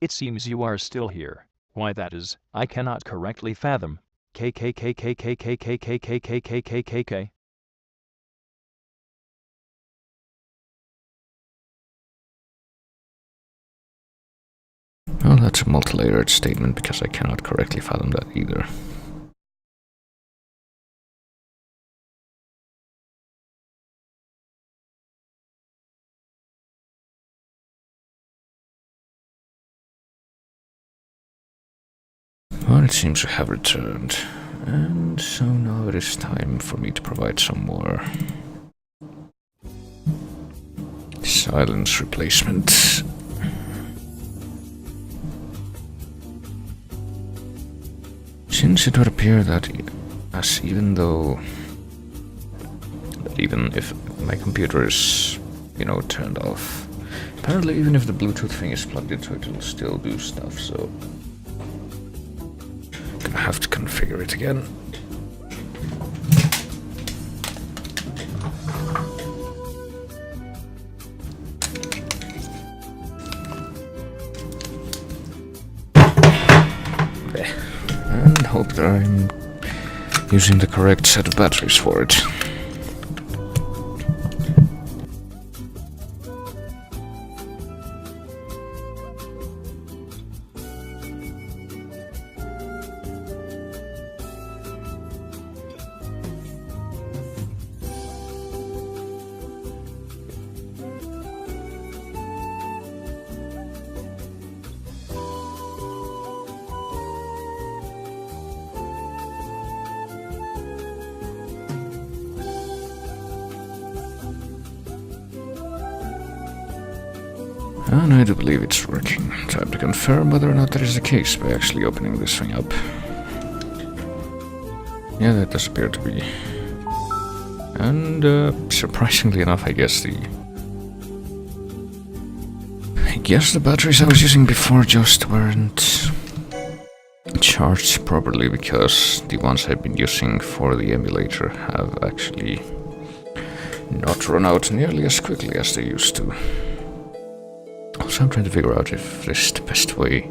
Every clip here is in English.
It seems you are still here. Why that is, I cannot correctly fathom. KKKKKKKKKKKKKK. Well, that's a multi-layered statement because I cannot correctly fathom that either. Well, it seems to have returned. And so now it is time for me to provide some more silence replacement. Since it would appear that even if my computer is, turned off, apparently even if the Bluetooth thing is plugged into it, it'll still do stuff, so I'm gonna have to configure it again. And hope that I'm using the correct set of batteries for it. And I do believe it's working. Time to confirm whether or not that is the case by actually opening this thing up. Yeah, that does appear to be. And surprisingly enough, I guess the batteries I was using before just weren't charged properly, because the ones I've been using for the emulator have actually not run out nearly as quickly as they used to. Also, I'm trying to figure out if this is the best way,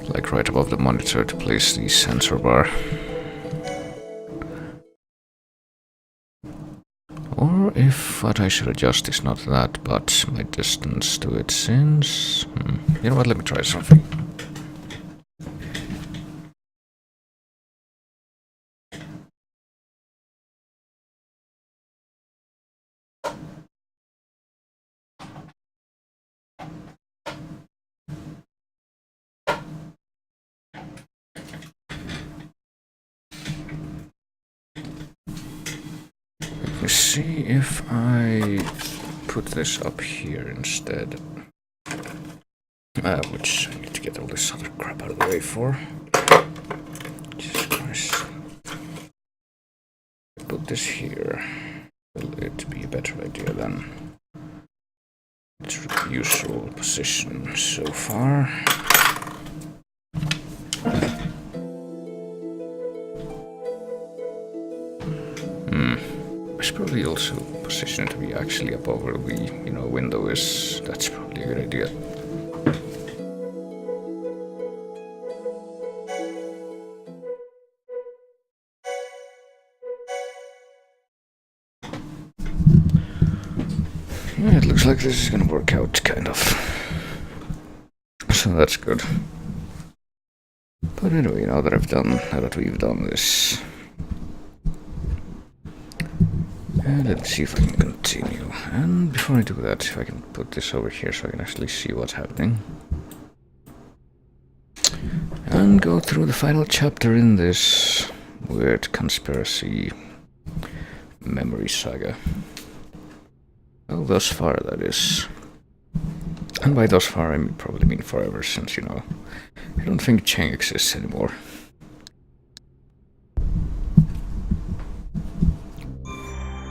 like right above the monitor, to place the sensor bar. Or if what I should adjust is not that, but my distance to it, since... You know what, let me try something. Let's see if I put this up here instead. Which I need to get all this other crap out of the way for. Jesus Christ. Put this here. Will it be a better idea than its usual position so far? It's probably also positioned to be actually up over the, window is. That's probably a good idea. Yeah, it looks like this is gonna work out, kind of. So that's good. But anyway, now that we've done this, and let's see if I can continue. And before I do that, if I can put this over here so I can actually see what's happening. And go through the final chapter in this weird conspiracy memory saga. Well, thus far, that is. And by thus far, I probably mean forever, since, I don't think Cheng exists anymore.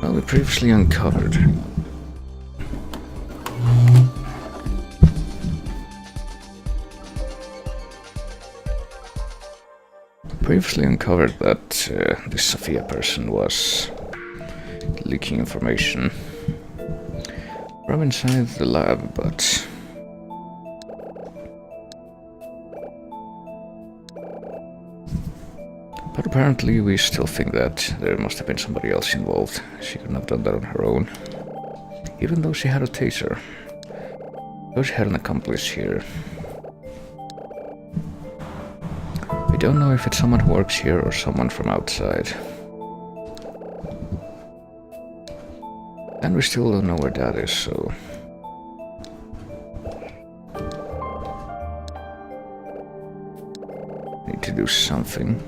Well, we previously uncovered. That this Sophia person was leaking information from inside the lab, but But apparently we still think that there must have been somebody else involved. She couldn't have done that on her own. Even though she had a taser. Though she had an accomplice here. We don't know if it's someone who works here or someone from outside. And we still don't know where that is, so... Need to do something.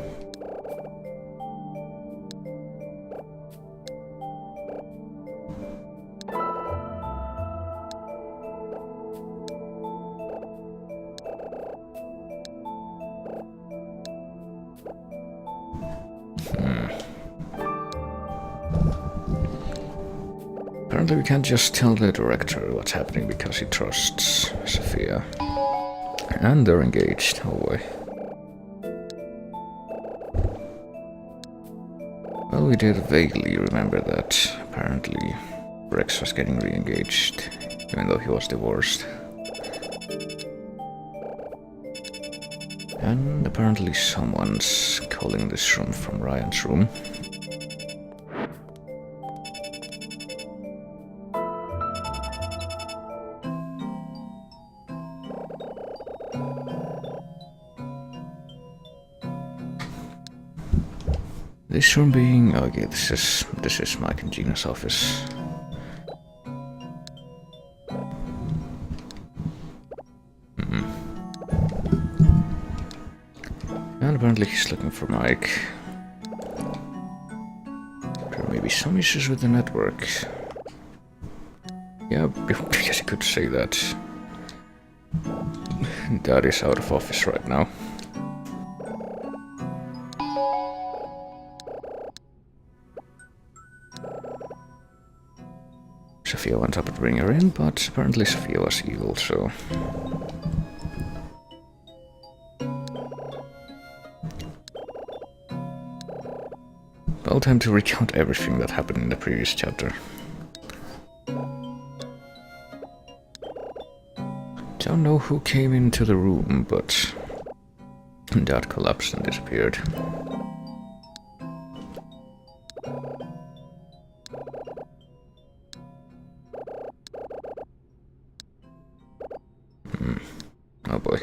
Apparently we can't just tell the director what's happening because he trusts Sophia. And they're engaged, oh boy. Well, we did vaguely remember that apparently Rex was getting re-engaged, even though he was divorced. And apparently someone's calling this room from Ryan's room. This room being... okay, this is Mike and Gina's office. And apparently he's looking for Mike. There may be some issues with the network. Yeah, I guess you could say that. Dad is out of office right now. Sophia went up to bring her in, but apparently Sophia was evil, so... Well, time to recount everything that happened in the previous chapter. Don't know who came into the room, but... Dad collapsed and disappeared. Oh boy.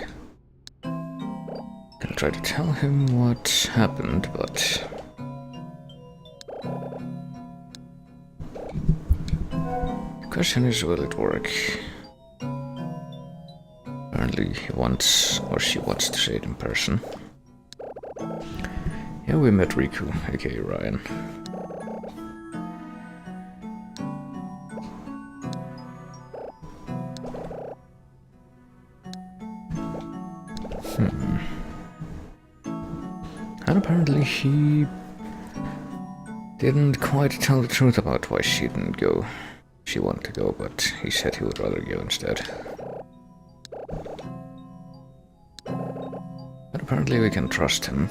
Gonna try to tell him what happened, but... The question is, will it work? Apparently he wants, or she wants to say it in person. Yeah, we met Riku, aka Ryan. And apparently he didn't quite tell the truth about why she didn't go. She wanted to go, but he said he would rather go instead. But apparently we can trust him.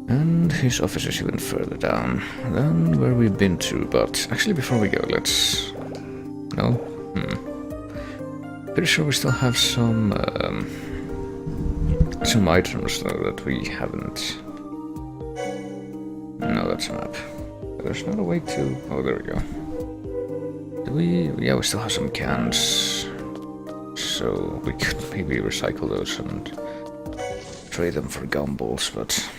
And his office is even further down than where we've been to, but actually before we go, let's... No? Pretty sure we still have some items though that we haven't... No, that's a map. There's not a way to... Oh, there we go. Do we... Yeah, we still have some cans. So we could maybe recycle those and trade them for gumballs, but...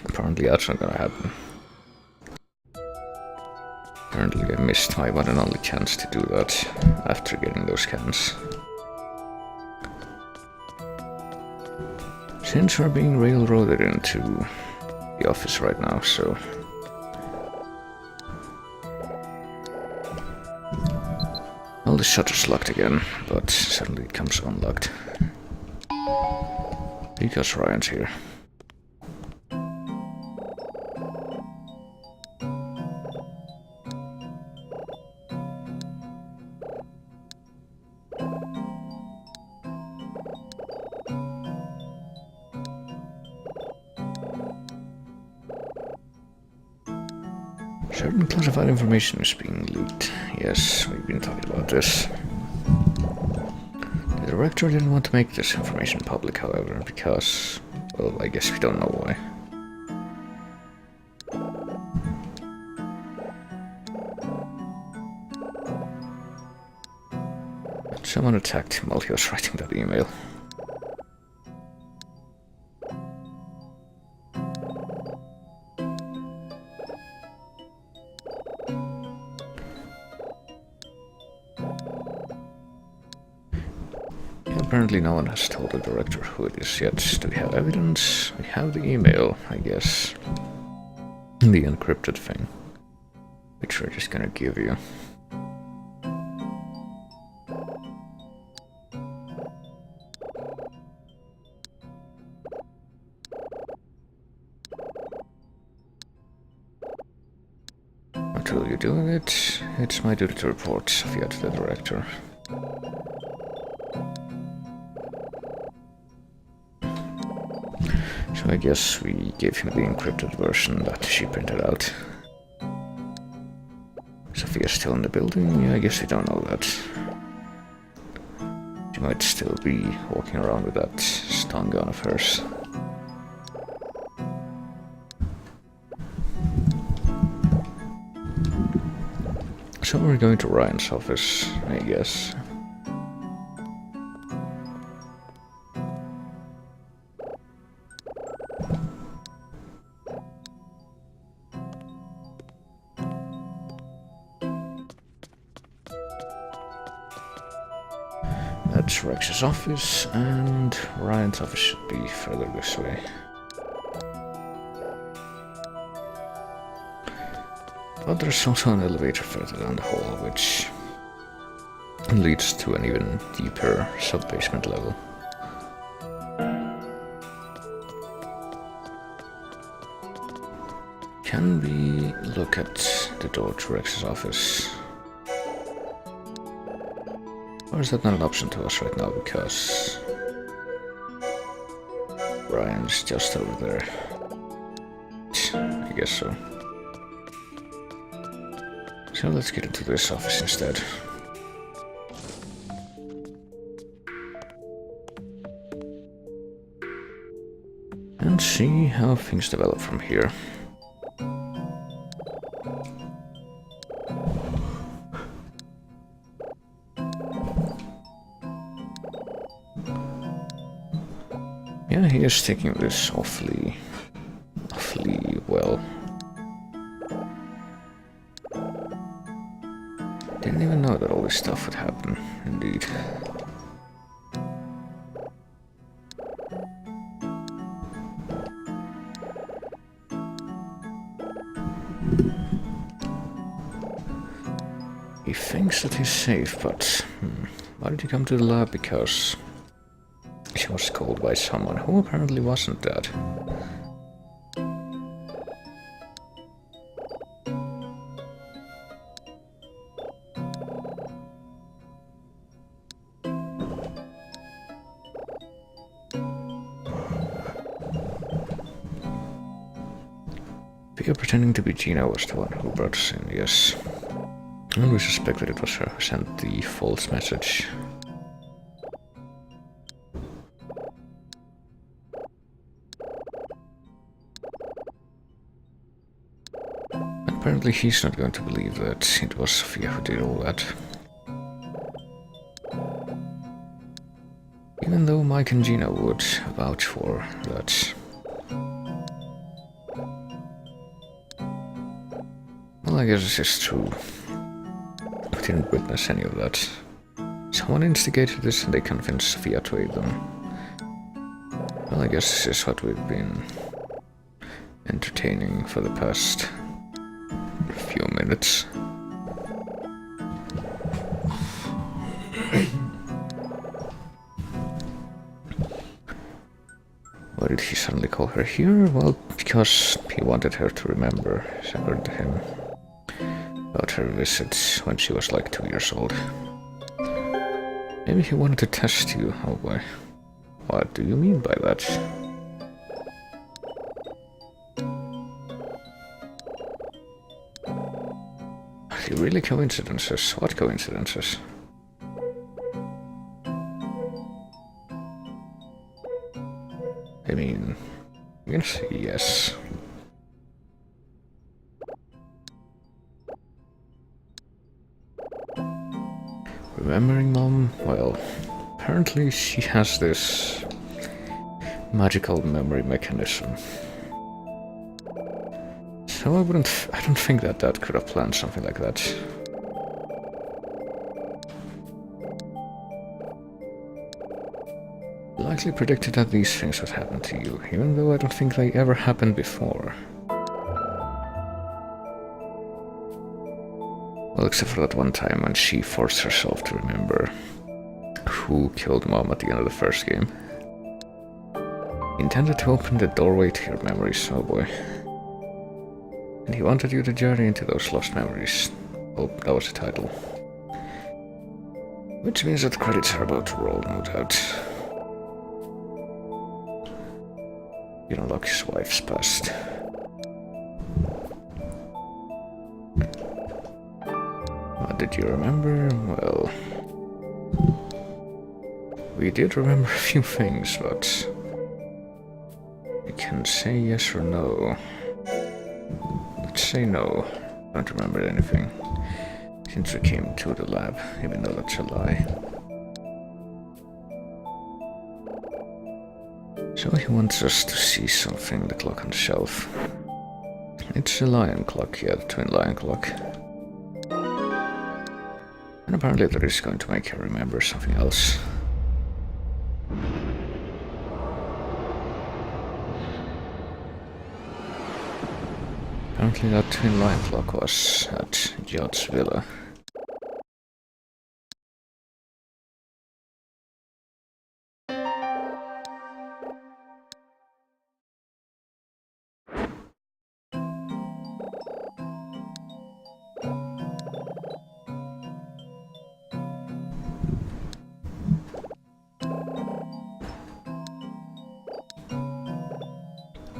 Apparently that's not gonna happen. Apparently I missed my one and only chance to do that after getting those cans. Since we're being railroaded into the office right now, so... Well, the shutter's locked again, but suddenly it comes unlocked. Because Ryan's here. Certain classified information is being leaked. Yes, we've been talking about this. The director didn't want to make this information public, however, because, well, I guess we don't know why. Someone attacked him while he was writing that email. Apparently no one has told the director who it is yet. Do we have evidence? We have the email, I guess. The encrypted thing. Which we're just gonna give you. What will you do with it? It's my duty to report Sophia to the director. So I guess we gave him the encrypted version that she printed out. Sophia's still in the building? Yeah, I guess we don't know that. She might still be walking around with that stun gun of hers. So we're going to Ryan's office, I guess. That's Rex's office, and Ryan's office should be further this way. But there's also an elevator further down the hall, which leads to an even deeper sub-basement level. Can we look at the door to Rex's office? Or is that not an option to us right now, because Ryan's just over there? I guess so. So let's get into this office instead. And see how things develop from here. Yeah, he is taking this awfully well. Didn't even know that all this stuff would happen, indeed. He thinks that he's safe, but why did he come to the lab? Because he was called by someone who apparently wasn't dead. Pia pretending to be Gina was the one who brought us in, yes. And we suspect that it was her who sent the false message. Apparently he's not going to believe that it was Sophia who did all that. Even though Mike and Gina would vouch for that. Well, I guess this is true. We didn't witness any of that. Someone instigated this and they convinced Sophia to aid them. Well, I guess this is what we've been entertaining for the past few minutes. Why did he suddenly call her here? Well, because he wanted her to remember, according to him, about her visits when she was like 2 years old. Maybe he wanted to test you. Oh boy. What do you mean by that? Really coincidences? What coincidences? I mean, I'm gonna say yes. Remembering Mom? Well, apparently she has this magical memory mechanism. So I don't think that Dad could have planned something like that. Likely predicted that these things would happen to you, even though I don't think they ever happened before. Well, except for that one time when she forced herself to remember who killed Mom at the end of the first game. He intended to open the doorway to your memories, oh boy. And he wanted you to journey into those lost memories. Oh, that was the title. Which means that the credits are about to roll, no doubt. You unlock his wife's past. What did you remember? Well, we did remember a few things, but you can say yes or no. Let's say no. I don't remember anything since we came to the lab, even though that's a lie. So he wants us to see something, the clock on the shelf. It's a lion clock, yeah, the twin lion clock. And apparently that is going to make her remember something else. Apparently that twin lion clock was at Jod's villa.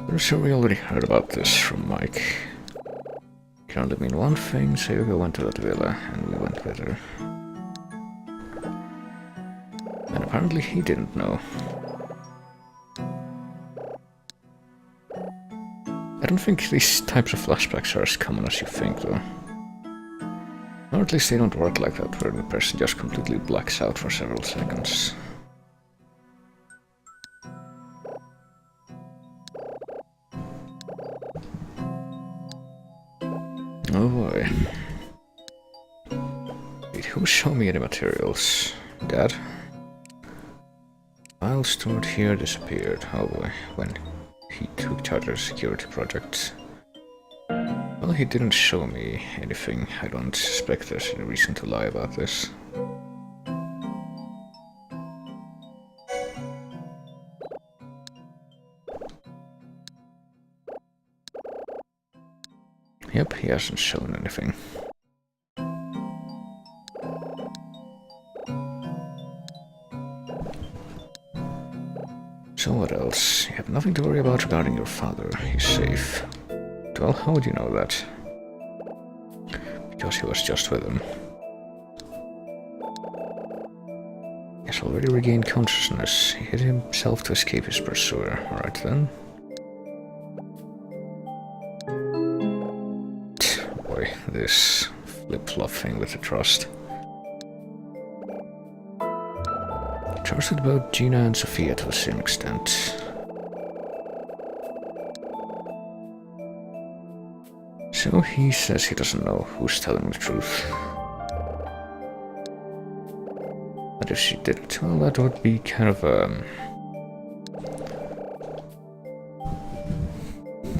I'm sure we already heard about this from Mike. Can only mean one thing, Sayuga went to that villa, and we went with her. And apparently he didn't know. I don't think these types of flashbacks are as common as you think, though. Or at least they don't work like that, where the person just completely blacks out for several seconds. Oh boy. Wait, who showed me any materials? Dad? File stored here disappeared. Oh boy, when he took charge of the security project. Well, he didn't show me anything. I don't suspect there's any reason to lie about this. Yep, he hasn't shown anything. So what else? You have nothing to worry about regarding your father. He's safe. Well, how would you know that? Because he was just with him. He has already regained consciousness. He hid himself to escape his pursuer. Alright then. Boy, this flip-flop thing with the trust. Trusted both Gina and Sophia to the same extent. So he says he doesn't know who's telling the truth. But if she didn't, well, that would be kind of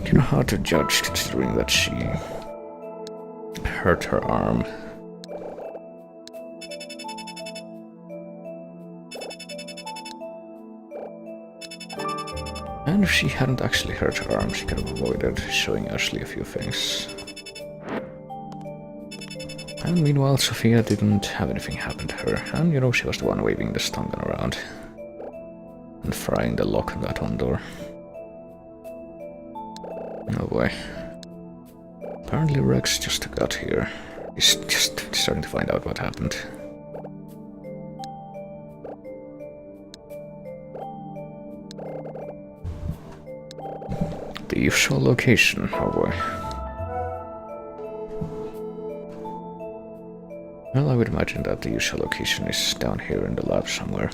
kind of hard to judge, considering that she hurt her arm. And if she hadn't actually hurt her arm, she could have avoided showing Ashley a few things. And meanwhile, Sophia didn't have anything happen to her, and you know, she was the one waving the stun gun around and frying the lock on that one door. Oh boy. Apparently Rex just got here. He's just starting to find out what happened. The usual location, oh boy. Well, I would imagine that the usual location is down here in the lab somewhere.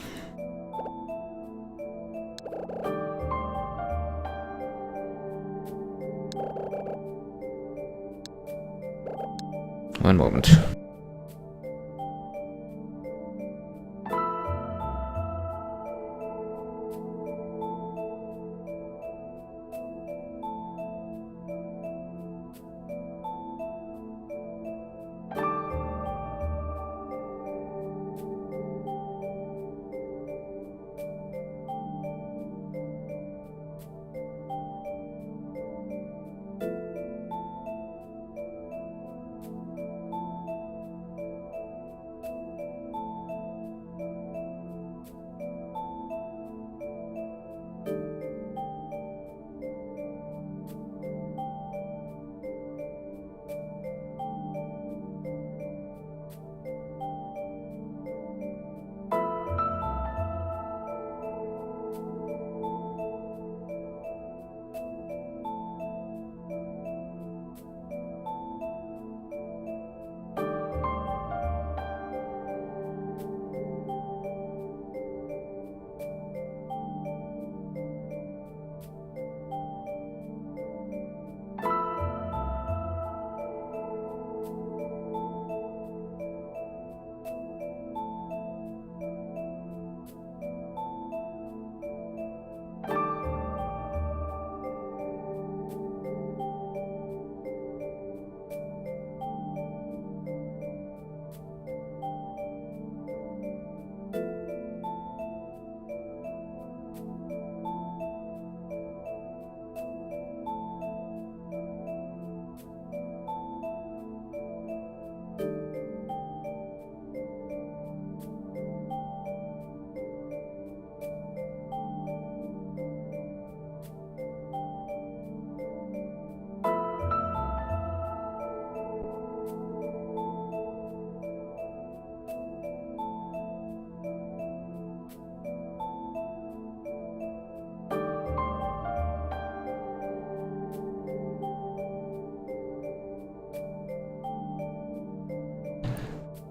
One moment.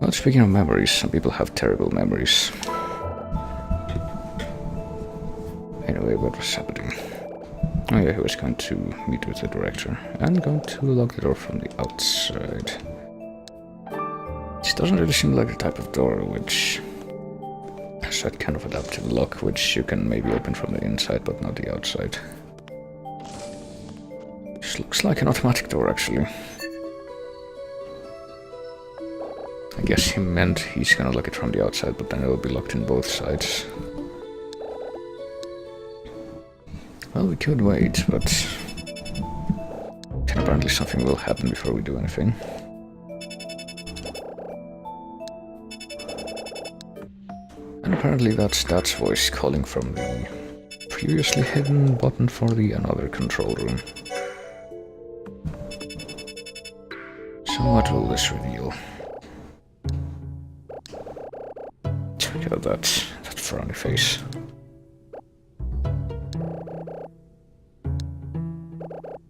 Well, speaking of memories, some people have terrible memories. Anyway, what was happening? Oh yeah, he was going to meet with the director and going to lock the door from the outside. This doesn't really seem like the type of door which has that kind of adaptive lock which you can maybe open from the inside but not the outside. This looks like an automatic door actually. I guess he meant he's gonna lock it from the outside, but then it will be locked in both sides. Well, we could wait, but apparently something will happen before we do anything. And apparently that's Dad's voice calling from the previously hidden button for the another control room. So what will this reveal? Check out that frowny face.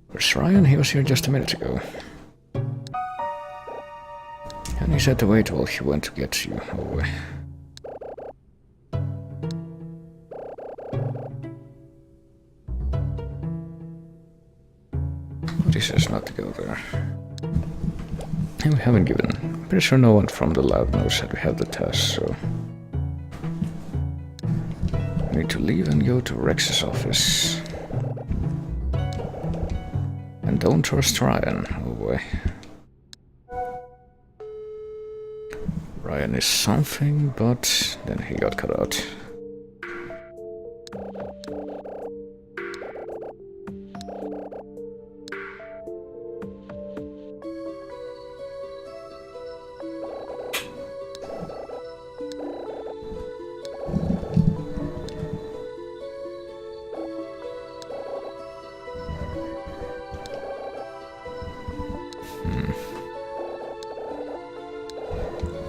Where's Ryan? He was here just a minute ago. And he said to wait while he went to get you. Oh boy. But he says not to go there. And we haven't given. I'm pretty sure no one from the lab knows that we have the test, so we need to leave and go to Rex's office. And don't trust Ryan. Oh boy. Ryan is something, but then he got cut out.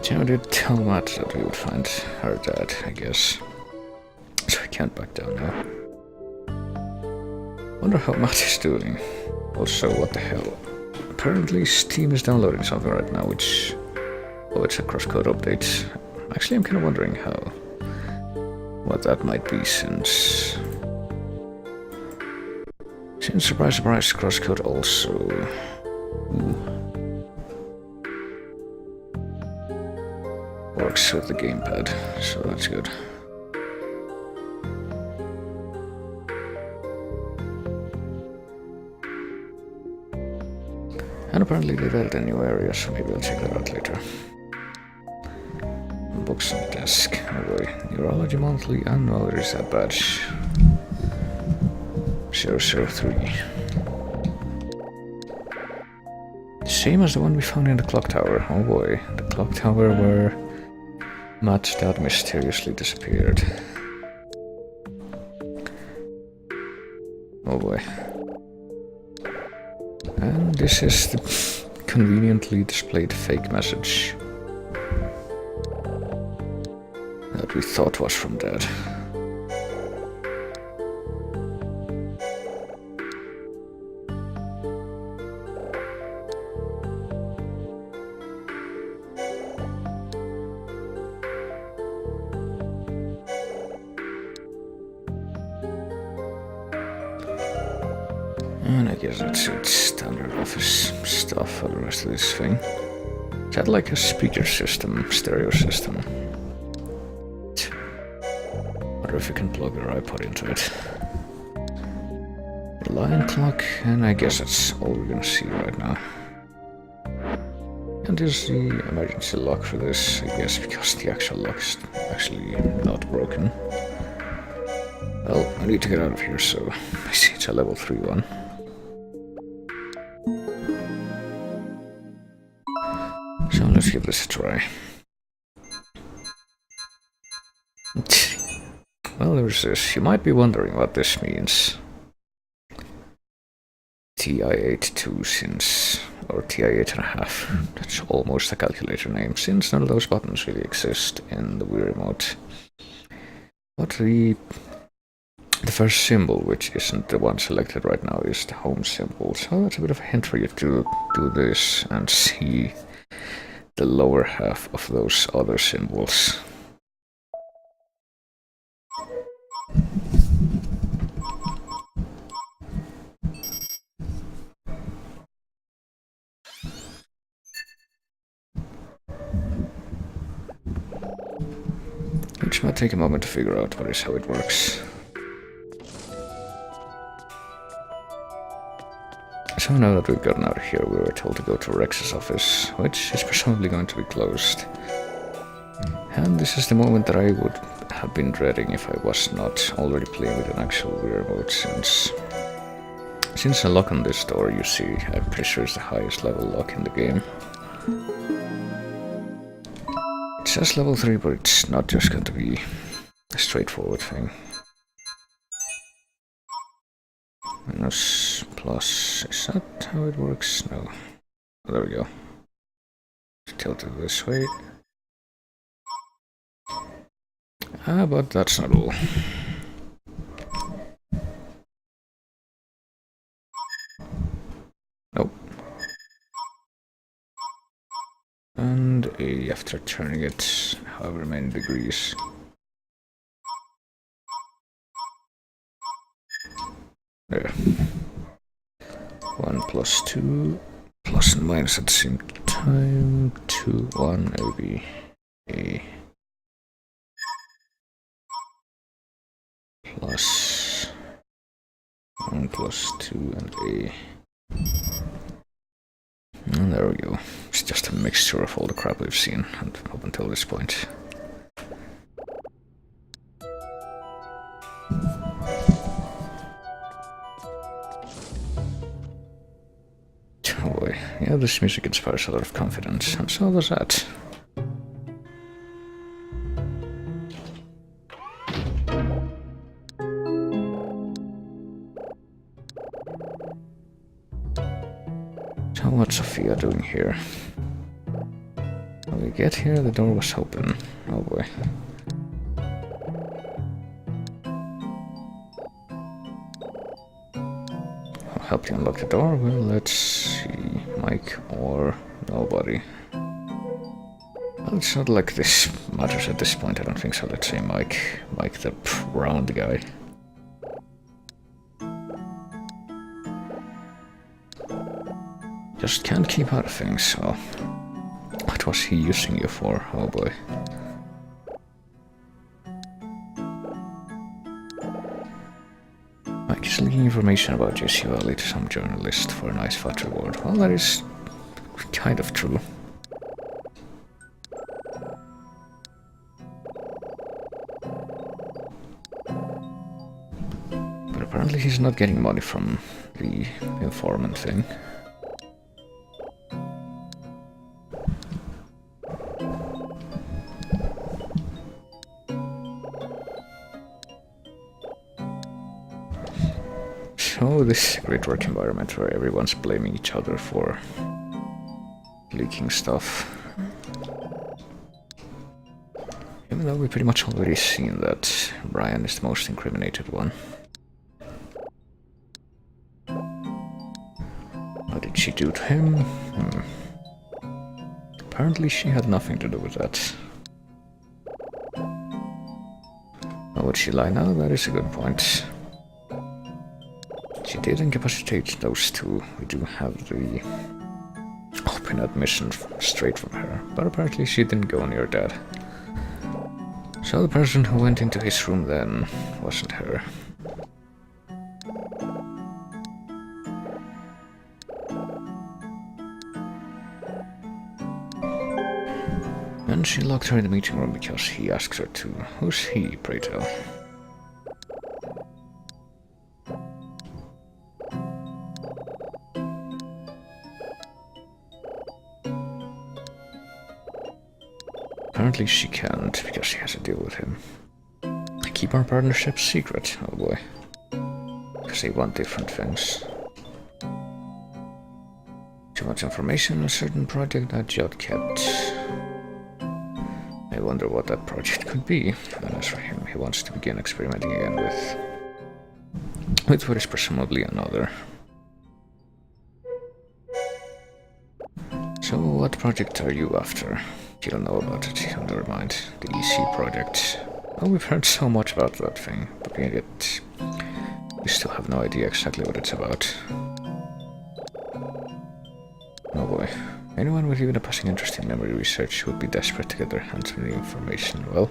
Joe did tell Matt that we would find her dead, I guess. So I can't back down now. Wonder how Matt is doing. Also, what the hell? Apparently Steam is downloading something right now, which... Oh, it's a crosscode update. Actually, I'm kind of wondering how... what that might be, since... surprise, surprise, crosscode also... works with the gamepad, so that's good. And apparently they've added a new area, so maybe I'll check that out later. Books on the desk. Oh boy. Neurology Monthly Annual Reset Badge. 003. Same as the one we found in the clock tower. Oh boy. The clock tower where Matt's dad mysteriously disappeared. Oh boy. And this is the conveniently displayed fake message that we thought was from Dad. And I guess that's it. Standard office stuff for the rest of this thing. Is that like a speaker system, stereo system? Wonder if you can plug your iPod into it. The lion clock, and I guess that's all we're gonna see right now. And there's the emergency lock for this, I guess, because the actual lock is actually not broken. Well, I need to get out of here, so I see it's a level 3 one. So let's give this a try. Well, there's this. You might be wondering what this means. TI-82 since... or TI-8.5. That's almost a calculator name, since none of those buttons really exist in the Wii Remote. But the first symbol, which isn't the one selected right now, is the home symbol. So that's a bit of a hint for you to do this and see the lower half of those other symbols. Which might take a moment to figure out what is how it works. So now that we've gotten out of here, we were told to go to Rex's office, which is presumably going to be closed. And this is the moment that I would have been dreading if I was not already playing with an actual Wii Remote, since the lock on this door, you see, I'm pretty sure it's the highest level lock in the game. It says level 3, but it's not just going to be a straightforward thing. Minus, plus, is that how it works? No. Oh, there we go. Tilt it this way. Ah, but that's not all. Nope. And after turning it however many degrees. There. 1 plus 2 plus and minus at the same time. 2, 1, maybe a plus 1 plus 2 and a. And there we go. It's just a mixture of all the crap we've seen up until this point. Oh boy, yeah, this music inspires a lot of confidence, and so does that. So what's Sophia doing here? Oh we get here, the door was open. Oh boy. I'll help you unlock the door. Well, let's see. Mike or nobody. Well, it's not like this matters at this point, I don't think so. Let's say Mike. Mike the round guy. Just can't keep out of things, so... What was he using you for? Oh boy. Mike is leaking information about JC Valley to some journalist for a nice fat reward. Well, that is kind of true. But apparently he's not getting money from the informant thing. So this is a great work environment where everyone's blaming each other for leaking stuff. Even though we pretty much already seen that Brian is the most incriminated one. What did she do to him? Apparently she had nothing to do with that. Now would she lie now? That is a good point. She did incapacitate those two. We do have the open admission straight from her, but apparently she didn't go near Dad. So the person who went into his room then wasn't her. And she locked her in the meeting room because he asked her to. Who's he, pray tell? Apparently she can't, because she has to deal with him. Keep our partnership secret, oh boy. Because they want different things. Too much information on a certain project that Judd kept. I wonder what that project could be. And as for him, he wants to begin experimenting again with what is presumably another. So what project are you after? You don't know about it, never mind. The EC project. Oh, we've heard so much about that thing, but yet we still have no idea exactly what it's about. Oh boy. Anyone with even a passing interest in memory research would be desperate to get their hands on the information. Well,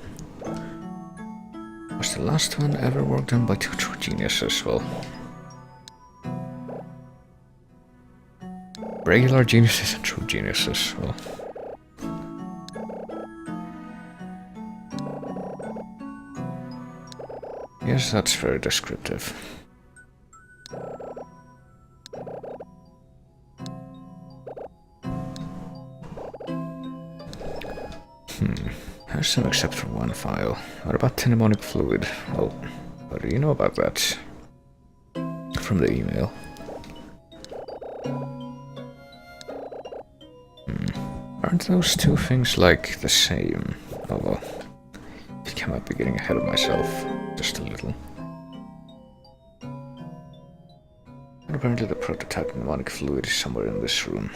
was the last one ever worked on by two true geniuses? Well, regular geniuses and true geniuses. Well, yes, that's very descriptive. There's some except for one file. What about mnemonic fluid? Well, what do you know about that? From the email. Aren't those two things like the same? Oh well. I think I might be getting ahead of myself. Just a little. And apparently the prototype mnemonic fluid is somewhere in this room.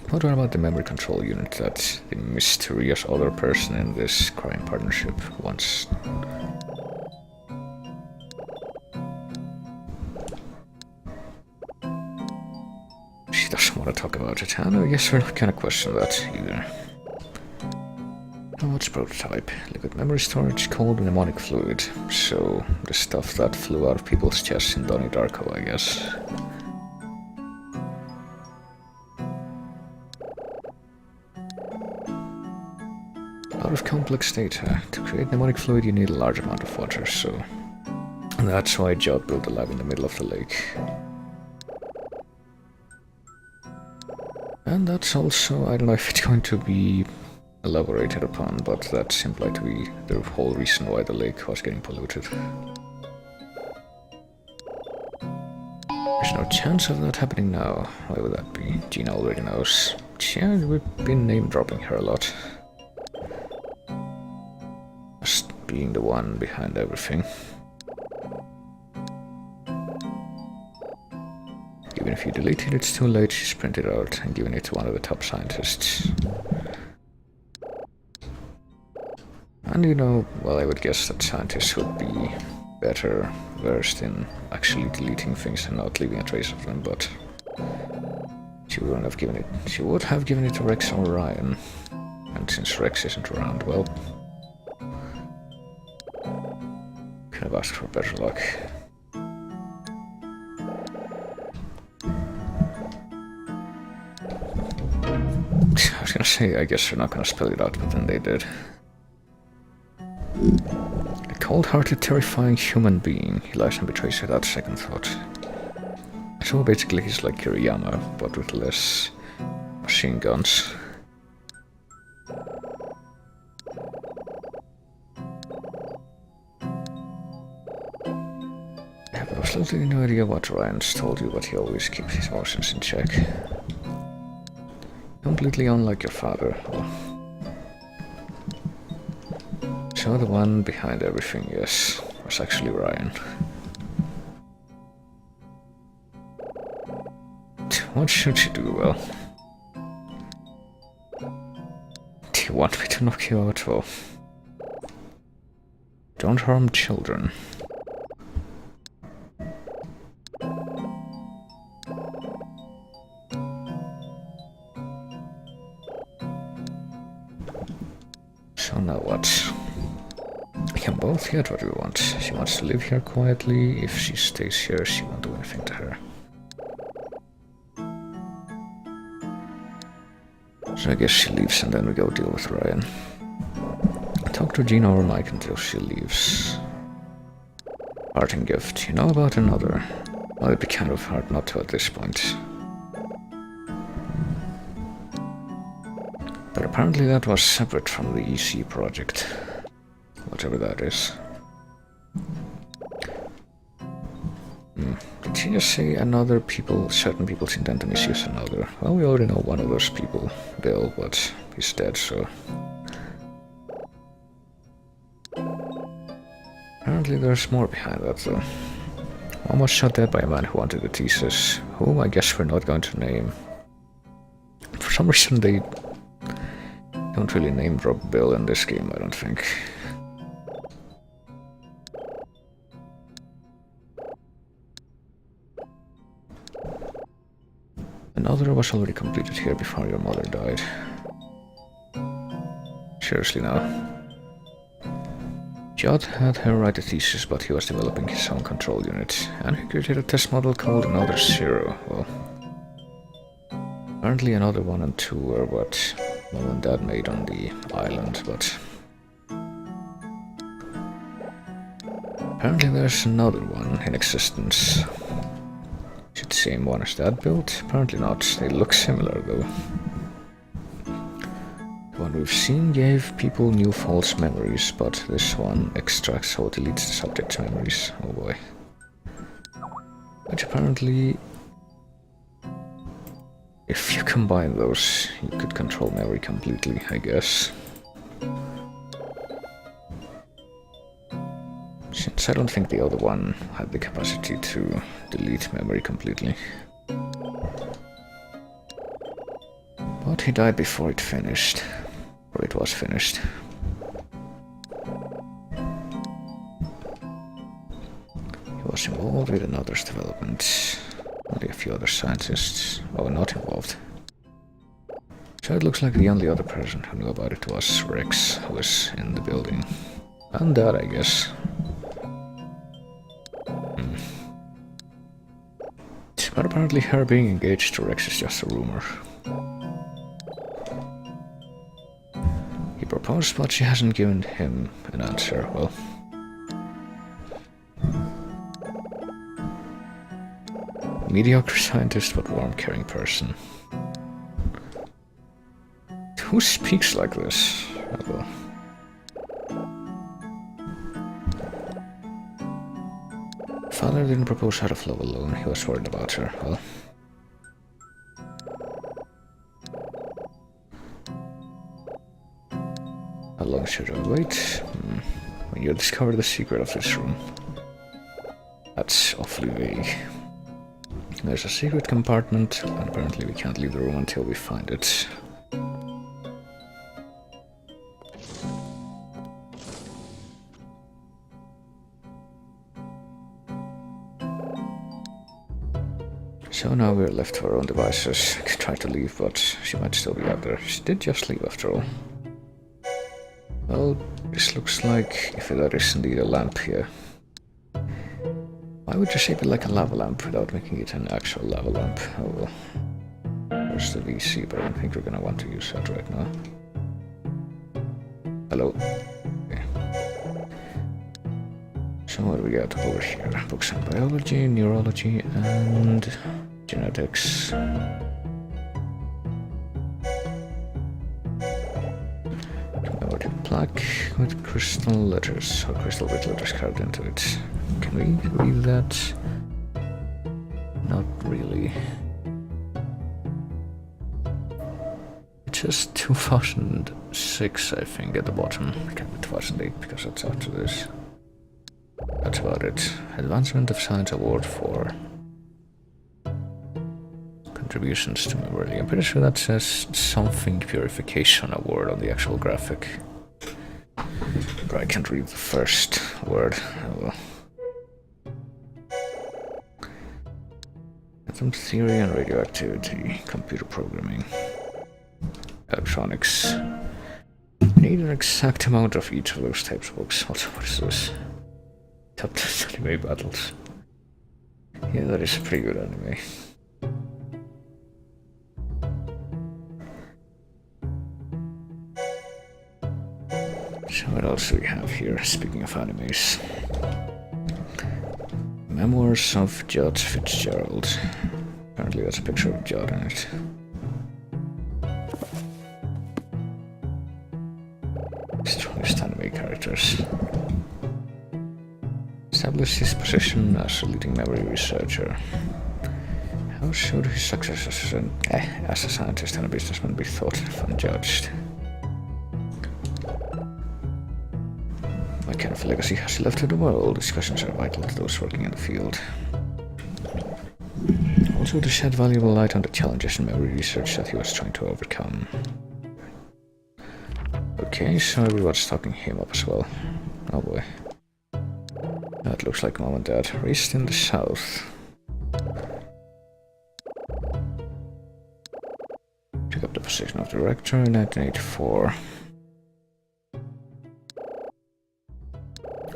What about the memory control unit that the mysterious other person in this crime partnership wants? She doesn't want to talk about it, and I guess we're not gonna question that either. What's prototype? Liquid memory storage, cold mnemonic fluid. So, the stuff that flew out of people's chests in Donnie Darko, I guess. Out of complex data. To create mnemonic fluid you need a large amount of water, so... that's why Judd built a lab in the middle of the lake. And that's also, I don't know if it's going to be elaborated upon, but that seemed like to be the whole reason why the lake was getting polluted. There's no chance of that happening now. Why would that be? Gina already knows. Yeah, we've been name-dropping her a lot. Just being the one behind everything. Even if you delete it, it's too late. She's printed it out and given it to one of the top scientists. And you know, well, I would guess that scientists would be better versed in actually deleting things and not leaving a trace of them, but she would have given it to Rex or Ryan. And since Rex isn't around, well, could have asked for better luck. I was gonna say, I guess they're not gonna spell it out, but then they did. A cold-hearted, terrifying human being. He lies and betrays without second thought. So basically he's like Kiriyama, but with less machine guns. I have absolutely no idea what Ryan's told you, but he always keeps his emotions in check. Completely unlike your father. So the one behind everything, yes, was actually Ryan. What should she do? Well, do you want me to knock you out? Well, don't harm children. So now what? We can both get what we want. She wants to live here quietly. If she stays here, she won't do anything to her. So I guess she leaves and then we go deal with Ryan. Talk to Gina or Mike until she leaves. Parting gift. You know about another? Well, it'd be kind of hard not to at this point. But apparently that was separate from the EC project. Whatever that is. Did she just say certain people's intent to misuse another? Well, we already know one of those people, Bill, but he's dead, so... Apparently there's more behind that, though. One was shot dead by a man who wanted a thesis, whom I guess we're not going to name. For some reason they don't really name drop Bill in this game, I don't think. Another was already completed here before your mother died. Seriously now. Judd had her write a thesis, but he was developing his own control unit, and he created a test model called Another Zero. Well, apparently Another 1 and 2 were what Mom and Dad made on the island, but... Apparently there's another one in existence. Is it the same one as Dad built? Apparently not. They look similar though. The one we've seen gave people new false memories, but this one extracts or deletes the subject's memories. Oh boy. Which apparently, if you combine those, you could control memory completely, I guess. Since I don't think the other one had the capacity to delete memory completely. But he died before it finished. Or it was finished. He was involved with Another's development. Only a few other scientists. Oh, not involved. So it looks like the only other person who knew about it was Rex, who was in the building. And Dad, I guess. But apparently her being engaged to Rex is just a rumor. He proposed, but she hasn't given him an answer. Well, mediocre scientist, but warm, caring person. Who speaks like this? Oh, well. Father didn't propose out of love alone, he was worried about her. Well, long should I wait? When you discover the secret of this room. That's awfully vague. There's a secret compartment, and apparently we can't leave the room until we find it. So now we're left to our own devices. I could try to leave, but she might still be out there. She did just leave after all. Well, this looks like if there is indeed a lamp here. Why would you shape it like a lava lamp without making it an actual lava lamp? Oh well. There's the VC, but I don't think we're gonna want to use that right now. Hello. Okay. So what do we got over here? Books on biology, neurology, and genetics. Plaque with crystal letters, or crystal with letters carved into it. Can we read that? Not really. It says 2006, I think, at the bottom. It can't be 2008 because that's after this. That's about it. Advancement of Science Award for contributions to memory. I'm pretty sure that says something Purification Award on the actual graphic. But I can't read the first word. Oh well. Atom theory and radioactivity, computer programming, electronics. We need an exact amount of each of those types of books. What is this? Top 10 anime battles. Yeah, that is a pretty good anime. So what else do we have here, speaking of animes? Memoirs of Judd Fitzgerald. Apparently there's a picture of Judd in it. Strongest anime characters. Established his position as a leading memory researcher. How should his success as a scientist and a businessman be thought of and judged? What kind of legacy has he left to the world? These questions are vital to those working in the field. Also to shed valuable light on the challenges in memory research that he was trying to overcome. Okay, so everyone's talking him up as well. Oh boy. That looks like Mom and Dad. Raised in the South. Took up the position of director in 1984.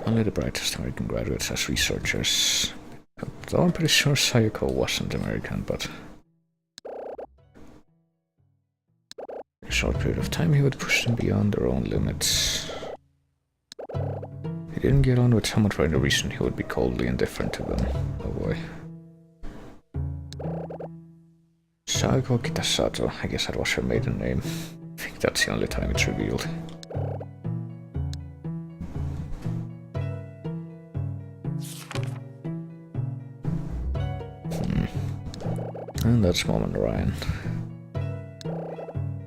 Only the brightest American graduates as researchers. Though I'm pretty sure Sayoko wasn't American, but... in a short period of time he would push them beyond their own limits. He didn't get on with someone for any reason he would be coldly indifferent to them. Oh boy. Sayoko Kitasato, I guess that was her maiden name. I think that's the only time it's revealed. And that's Mom and Ryan.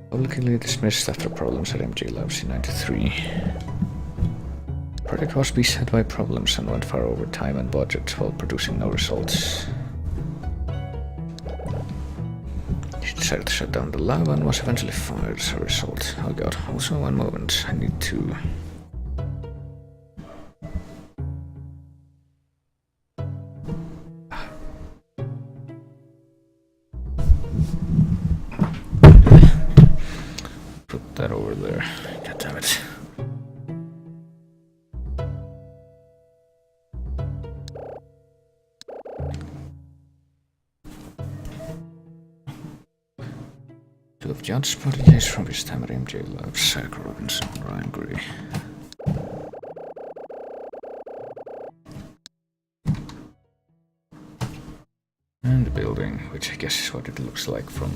Publicly dismissed after problems at MJ Labs in '93. Project was beset by problems and went far over time and budget while producing no results. She decided to shut down the lab and was eventually fired as a result. Oh god, also one moment, I need to... put that over there. God damn it. To have judged prodigies from his time at MJ Labs, Zach Robinson, Ryan Gray. And the building, which I guess is what it looks like from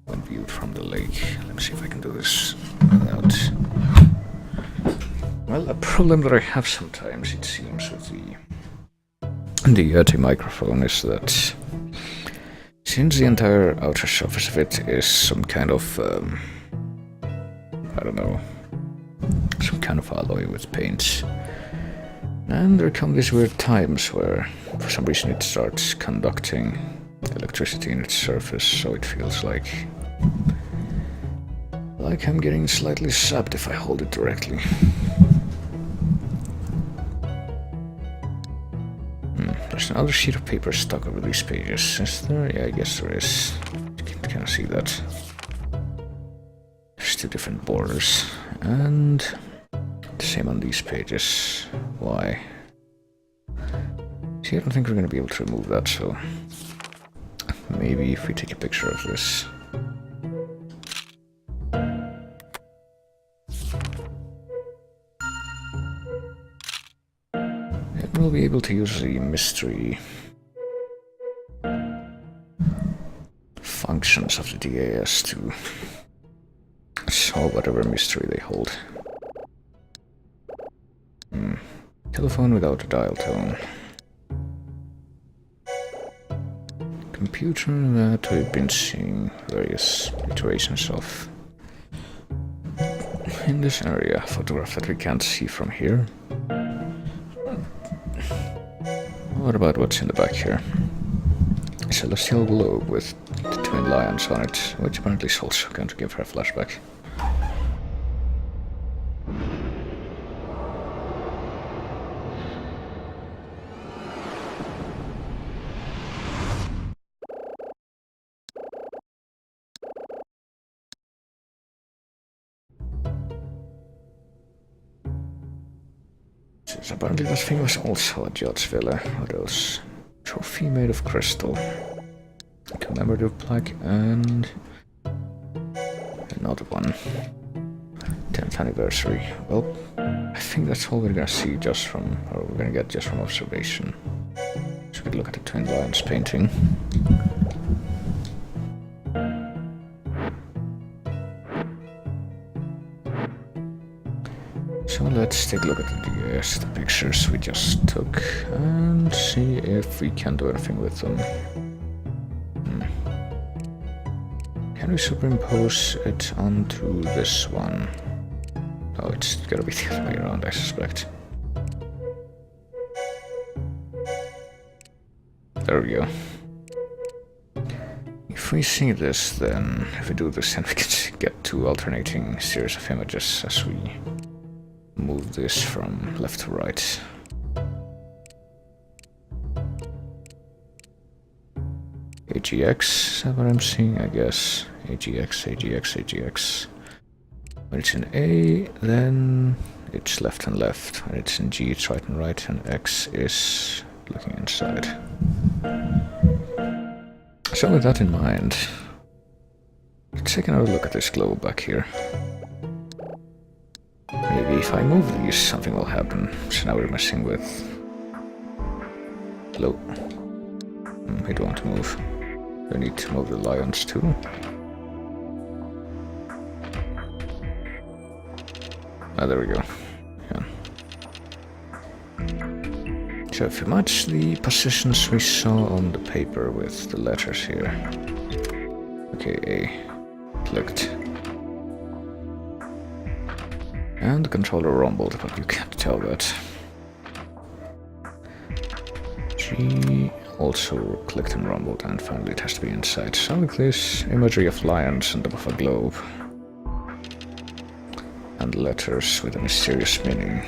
when viewed from the lake. Let me see if I can do this without... Well, a problem that I have sometimes, it seems, with the Yeti microphone is that since the entire outer surface of it is some kind of, I don't know, some kind of alloy with paint. And there come these weird times where, for some reason, it starts conducting electricity in its surface, so it feels like I'm getting slightly zapped if I hold it directly. There's another sheet of paper stuck over these pages. Is there? Yeah, I guess there is. You can kind of see that. There's two different borders. And the same on these pages. Why? See, I don't think we're going to be able to remove that, so maybe if we take a picture of this. We'll be able to use the mystery functions of the DAS to solve whatever mystery they hold. Telephone without a dial tone. Computer that we've been seeing various iterations of in this area. Photograph that we can't see from here. What about what's in the back here? A celestial globe with the twin lions on it, which apparently is also going to give her a flashback. Apparently that thing was also a Jot's Villa, or those trophy made of crystal. A commemorative plaque and another one. 10th anniversary. Well, I think that's all we're gonna see just from, or we're gonna get just from observation. So we can look at the Twin Lions painting. So let's take a look at the pictures we just took and see if we can do anything with them. Can we superimpose it onto this one? Oh, it's gotta be the other way around, I suspect. There we go. If we see this, then if we do this, then we can get two alternating series of images as we move this from left to right. AGX, is that what I'm seeing? I guess. AGX, AGX, AGX. When it's in A, then it's left and left. When it's in G, it's right and right, and X is looking inside. So with that in mind, let's take another look at this globe back here. Maybe if I move these, something will happen. So now we're messing with... Hello. We don't want to move. We need to move the lions too. Ah, there we go. Yeah. So if you match the positions we saw on the paper with the letters here. Okay, A. Clicked. And the controller rumbled, but you can't tell that. G also clicked and rumbled, and finally it has to be inside. So with this imagery of lions on top of a globe. And letters with a mysterious meaning.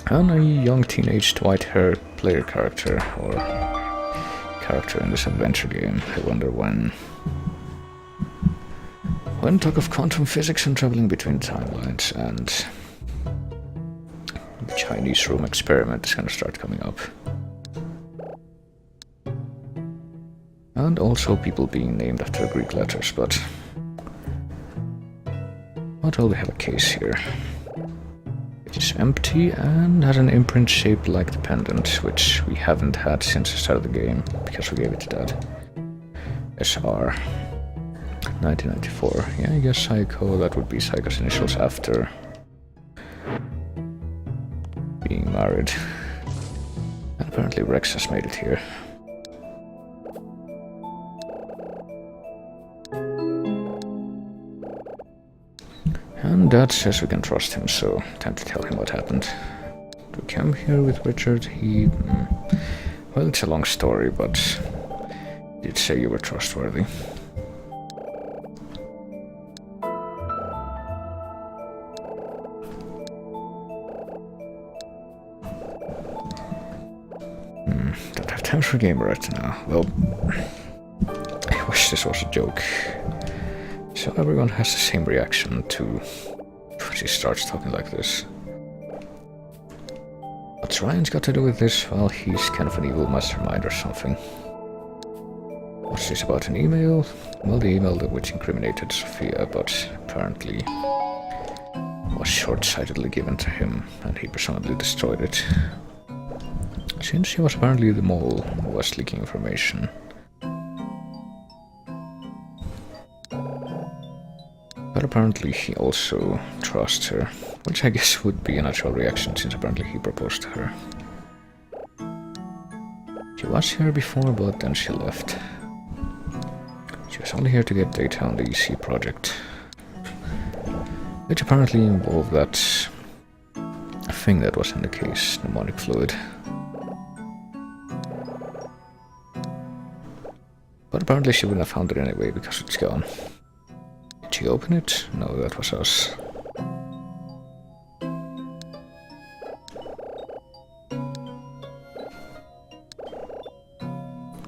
And a young teenaged white-haired player character, or character in this adventure game. I wonder when. When talk of quantum physics and traveling between timelines and the Chinese room experiment is going to start coming up. And also people being named after Greek letters, but well, we have a case here. It is empty and has an imprint shaped like the pendant, which we haven't had since the start of the game, because we gave it to Dad. SR. 1994. Yeah, I guess Psycho, that would be Psycho's initials after being married. And apparently Rex has made it here. And Dad says we can trust him, so time to tell him what happened. We came here with Richard, well, it's a long story, but he did say you were trustworthy. Don't have time for a game right now. Well, I wish this was a joke. So everyone has the same reaction to when she starts talking like this. What's Ryan's got to do with this? Well, he's kind of an evil mastermind or something. What's this about an email? Well, the email which incriminated Sophia, but apparently was short-sightedly given to him, and he presumably destroyed it. Since he was apparently the mole who was leaking information. But apparently he also trusts her, which I guess would be a natural reaction since apparently he proposed to her. She was here before, but then she left. She was only here to get data on the EC project, which apparently involved that thing that was in the case, mnemonic fluid. But apparently she wouldn't have found it anyway because it's gone. Did she open it? No, that was us.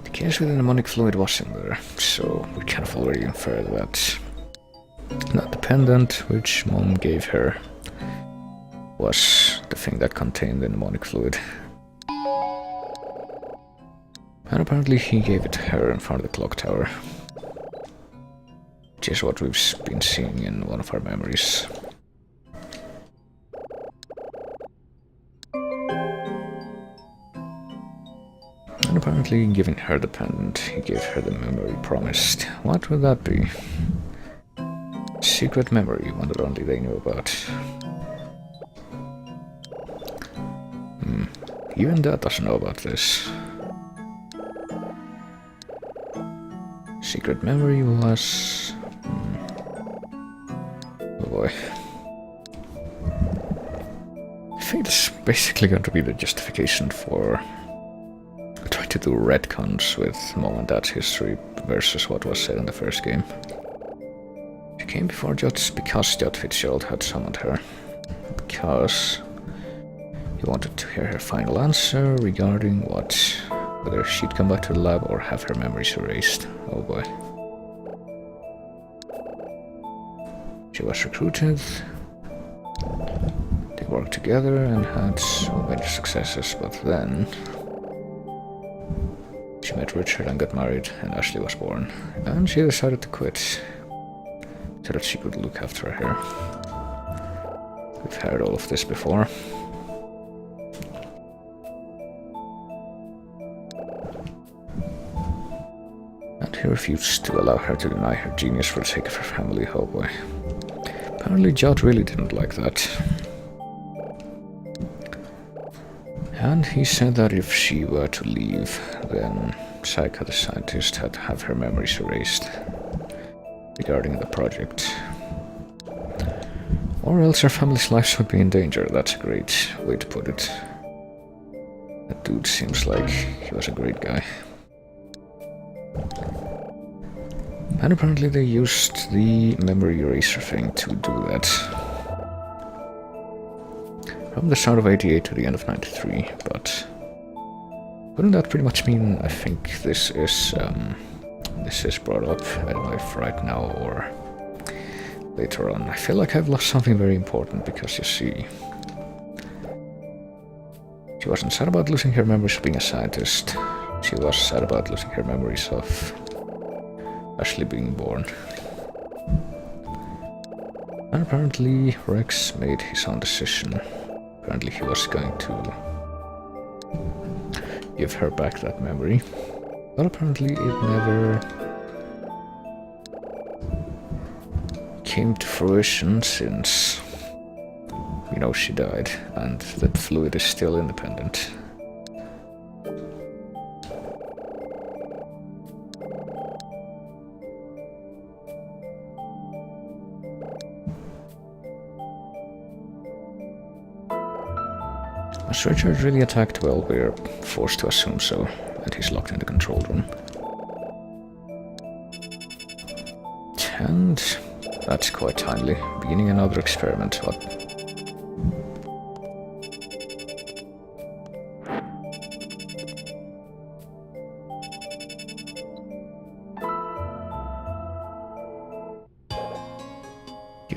The case with the mnemonic fluid was in there, so we kind of already inferred that that the pendant which Mom gave her was the thing that contained the mnemonic fluid. And apparently he gave it to her in front of the clock tower. Which is what we've been seeing in one of our memories. And apparently giving her the pendant, he gave her the memory promised. What would that be? Secret memory, one that only they knew about. Even Dad doesn't know about this. Secret memory was... Oh boy. I think this is basically going to be the justification for trying to do retcons with Mom and Dad's history versus what was said in the first game. She came before just because Judd Fitzgerald had summoned her. Because he wanted to hear her final answer regarding what? Whether she'd come back to the lab or have her memories erased. Oh boy. She was recruited. They worked together and had so many successes, but then she met Richard and got married, and Ashley was born. And she decided to quit so that she could look after her hair. We've heard all of this before. He refused to allow her to deny her genius for the sake of her family. Oh boy. Apparently Judd really didn't like that. And he said that if she were to leave, then Saika the scientist had to have her memories erased regarding the project. Or else her family's lives would be in danger. That's a great way to put it. That dude seems like he was a great guy. And apparently they used the memory eraser thing to do that. From the start of 88 to the end of 93, but wouldn't that pretty much mean I think this is brought up, I don't know if right now or later on. I feel like I've lost something very important because you see, she wasn't sad about losing her memories of being a scientist. She was sad about losing her memories of Ashley being born. And apparently Rex made his own decision. Apparently he was going to give her back that memory. But apparently it never came to fruition since, you know, she died and that fluid is still independent. Has Richard really attacked? Well, we're forced to assume so, and he's locked in the control room. And that's quite timely. Beginning another experiment, what?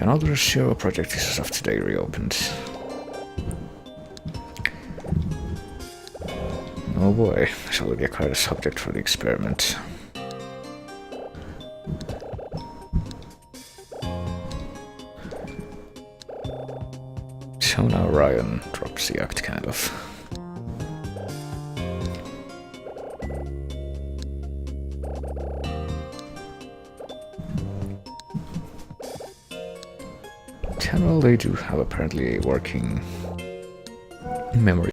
Another Zero project is as of today reopened. Oh boy, this already acquired a subject for the experiment. So now Ryan drops the act, kind of. Well, they do have apparently a working memory